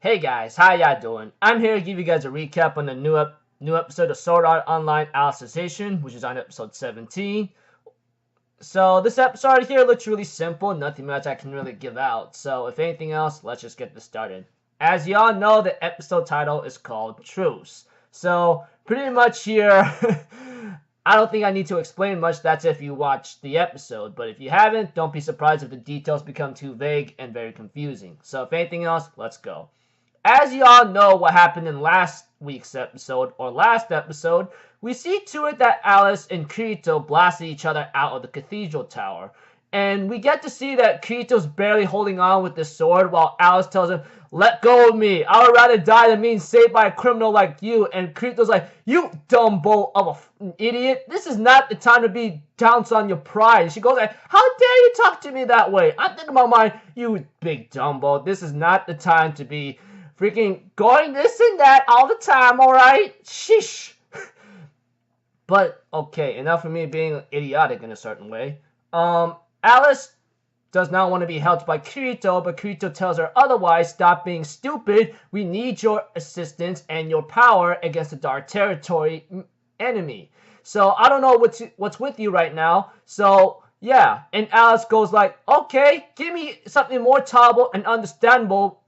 Hey guys, how y'all doing? I'm here to give you guys a recap on the new episode of Sword Art Online Alicization, which is on episode 17. So this episode here looks really simple, nothing much I can really give out. So if anything else, let's just get this started. As y'all know, the episode title is called Truce. So pretty much here, I don't think I need to explain much. That's if you watch the episode. But if you haven't, don't be surprised if the details become too vague and very confusing. So if anything else, let's go. As you all know what happened in last week's episode, or last episode, we see to it that Alice and Kirito blasted each other out of the cathedral tower. And we get to see that Kirito's barely holding on with the sword while Alice tells him, "Let go of me. I would rather die than being saved by a criminal like you." And Kirito's like, "You dumb bull of an idiot. This is not the time to be down on your pride." And she goes like, "How dare you talk to me that way? I'm thinking about mine, you big dumbo. This is not the time to be freaking going this and that all the time, alright? Sheesh." But, okay, enough of me being idiotic in a certain way. Alice does not want to be helped by Kirito, but Kirito tells her otherwise. "Stop being stupid. We need your assistance and your power against the Dark Territory enemy. So, I don't know what's with you right now. So, yeah." And Alice goes like, "Okay, give me something more tolerable and understandable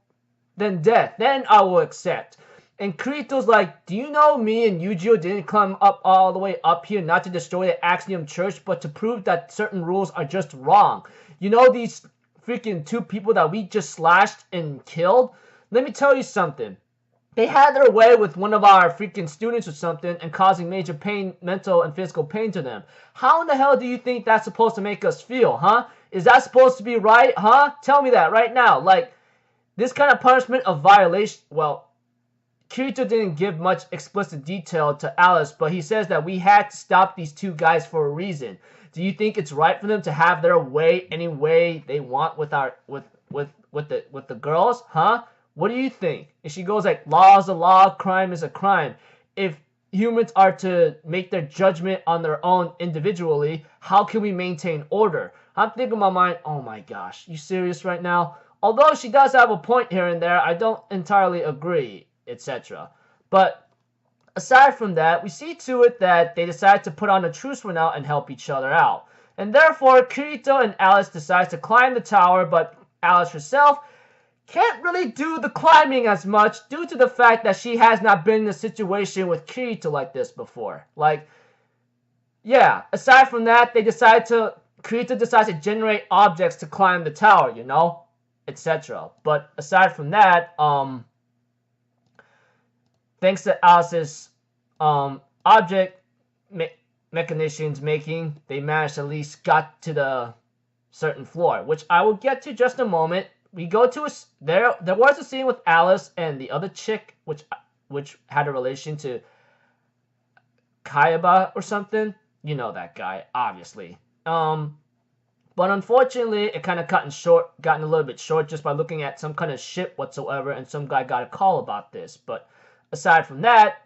than death. Then I will accept." And Kirito's like, "Do you know me and Yujiro didn't climb up all the way up here not to destroy the Axiom Church, but to prove that certain rules are just wrong? You know these freaking two people that we just slashed and killed? Let me tell you something. They had their way with one of our freaking students or something and causing major pain, mental and physical pain to them. How in the hell do you think that's supposed to make us feel, huh? Is that supposed to be right, huh? Tell me that right now. Like, this kind of punishment of violation," well, Kirito didn't give much explicit detail to Alice, but he says that we had to stop these two guys for a reason. "Do you think it's right for them to have their way any way they want with the girls, huh? What do you think?" And she goes like, "Law is a law, crime is a crime. If humans are to make their judgment on their own individually, how can we maintain order?" I'm thinking in my mind, oh my gosh, you serious right now? Although she does have a point here and there, I don't entirely agree, etc. But aside from that, we see to it that they decide to put on a truce for now and help each other out. And therefore, Kirito and Alice decide to climb the tower, but Alice herself can't really do the climbing as much due to the fact that she has not been in a situation with Kirito like this before. Like, yeah, aside from that, Kirito decides to generate objects to climb the tower, you know, etc. But aside from that, thanks to Alice's object mechanicians making, they managed to at least got to the certain floor, which I will get to just a moment. We go to there was a scene with Alice and the other chick, which had a relation to Kayaba or something. You know that guy, obviously. But unfortunately, it kind of gotten a little bit short just by looking at some kind of shit whatsoever, and some guy got a call about this. But aside from that,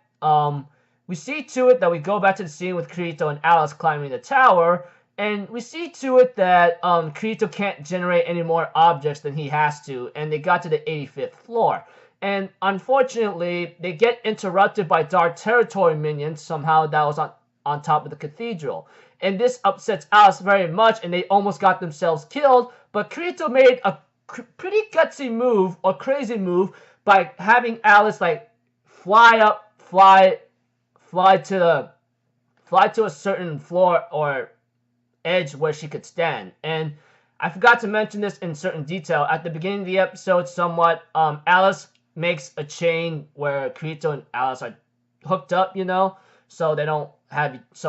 we see to it that we go back to the scene with Kirito and Alice climbing the tower, and we see to it that Kirito can't generate any more objects than he has to, and they got to the 85th floor. And unfortunately, they get interrupted by Dark Territory minions somehow that was on top of the cathedral. And this upsets Alice very much, and they almost got themselves killed, but Kirito made a pretty gutsy move, or crazy move, by having Alice like fly to a certain floor or edge where she could stand. And I forgot to mention this in certain detail. At the beginning of the episode, somewhat, Alice makes a chain where Kirito and Alice are hooked up, you know, so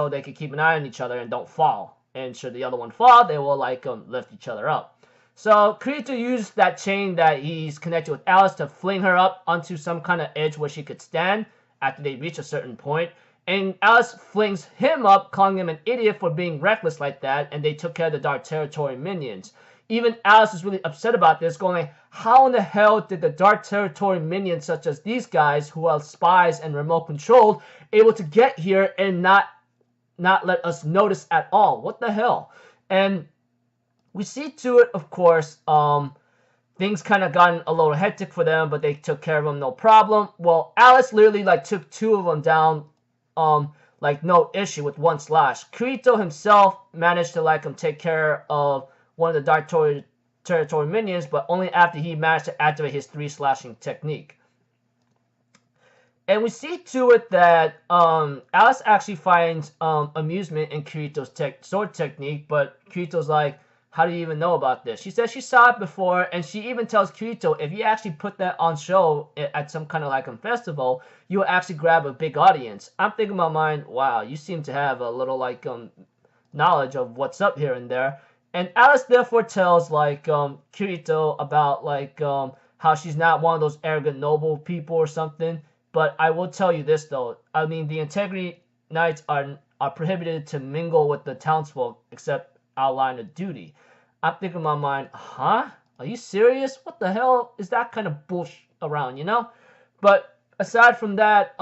they can keep an eye on each other and don't fall. And should the other one fall, they will like lift each other up. So Kirito used that chain that he's connected with Alice to fling her up onto some kind of edge where she could stand after they reach a certain point. And Alice flings him up, calling him an idiot for being reckless like that, and they took care of the Dark Territory minions. Even Alice is really upset about this, going like, how in the hell did the Dark Territory minions, such as these guys, who are spies and remote controlled, able to get here and not let us notice at all? What the hell? And we see to it, of course, things kind of gotten a little hectic for them, but they took care of them no problem. Well, Alice literally like took 2 of them down, like no issue with 1 slash. Kirito himself managed to like take care of one of the Dark Territory minions, but only after he managed to activate his 3 slashing technique. And we see to it that Alice actually finds amusement in Kirito's sword technique, but Kirito's like, how do you even know about this? She says she saw it before, and she even tells Kirito, if you actually put that on show at some kind of like a festival, you'll actually grab a big audience. I'm thinking in my mind, wow, you seem to have a little like knowledge of what's up here and there. And Alice therefore tells like Kirito about like how she's not one of those arrogant noble people or something. But I will tell you this though, I mean the Integrity Knights are prohibited to mingle with the townsfolk except outline of duty. I'm thinking in my mind, huh? Are you serious? What the hell is that kind of bullshit around, you know? But aside from that,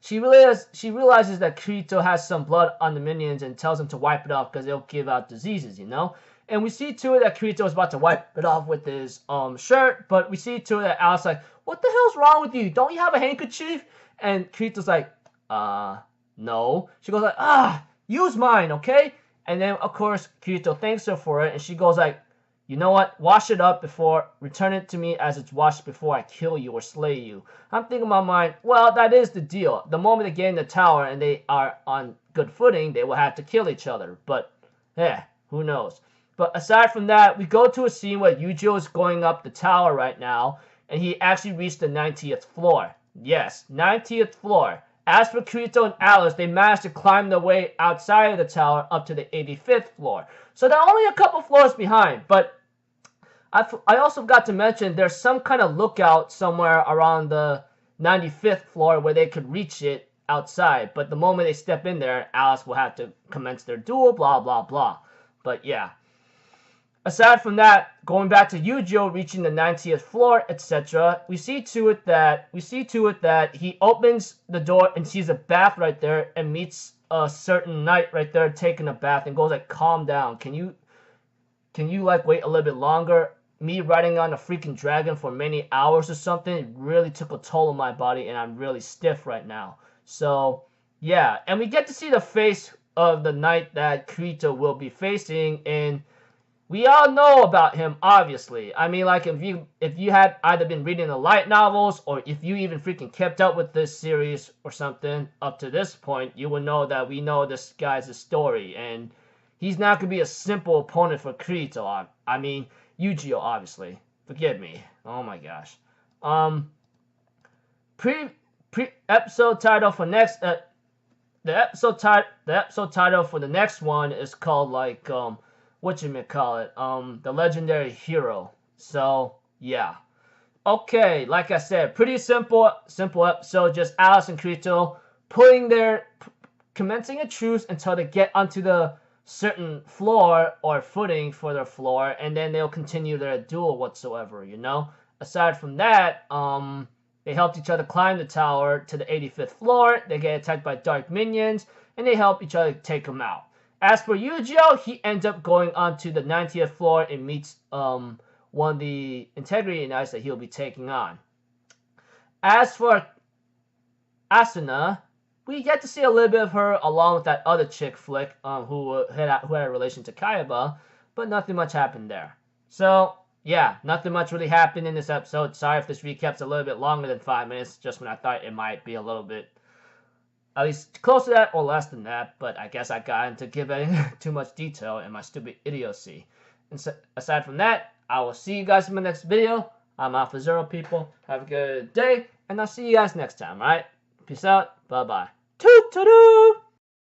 she realizes that Kirito has some blood on the minions and tells him to wipe it off because it'll give out diseases, you know? And we see to it that Kirito is about to wipe it off with his shirt, but we see to it that Alice like, what the hell's wrong with you? Don't you have a handkerchief? And Kirito's like, no. She goes like, use mine, okay? And then, of course, Kirito thanks her for it, and she goes like, you know what? Wash it up return it to me as it's washed before I kill you or slay you. I'm thinking in my mind, well, that is the deal. The moment they get in the tower and they are on good footing, they will have to kill each other. But, who knows? But aside from that, we go to a scene where Yujiro is going up the tower right now, and he actually reached the 90th floor. Yes, 90th floor. As for Kirito and Alice, they managed to climb their way outside of the tower up to the 85th floor. So they're only a couple floors behind, but I also got to mention there's some kind of lookout somewhere around the 95th floor where they could reach it outside. But the moment they step in there, Alice will have to commence their duel, blah, blah, blah. But yeah. Aside from that, going back to Yujiro reaching the 90th floor, etc., we see to it that he opens the door and sees a bath right there and meets a certain knight right there taking a bath and goes like, calm down. Can you like wait a little bit longer? Me riding on a freaking dragon for many hours or something, it really took a toll on my body and I'm really stiff right now. So, yeah. And we get to see the face of the knight that Kirito will be facing, and we all know about him, obviously. I mean, like, if you had either been reading the light novels or if you even freaking kept up with this series or something up to this point, you would know that we know this guy's story, and he's not going to be a simple opponent for Kirito. I mean, Yujiro, obviously. Forgive me. Oh my gosh. Episode title for next the episode title for the next one is called like the legendary hero. So yeah. Okay, like I said, pretty simple episode. Just Alice and Kirito commencing a truce until they get onto the certain floor or footing for their floor, and then they'll continue their duel whatsoever, you know? Aside from that, they helped each other climb the tower to the 85th floor, they get attacked by dark minions, and they help each other take them out. As for Yujiro, he ends up going onto the 90th floor and meets one of the Integrity Knights that he'll be taking on. As for Asuna, we get to see a little bit of her along with that other chick flick who had a relation to Kaiba, but nothing much happened there. So, yeah, nothing much really happened in this episode. Sorry if this recap's a little bit longer than 5 minutes, just when I thought it might be a little bit, at least close to that or less than that, but I guess I got into giving too much detail in my stupid idiocy. And so, aside from that, I will see you guys in my next video. I'm Alpha Zero, people. Have a good day, and I'll see you guys next time, alright? Peace out. Bye-bye. Toot-toot-toot!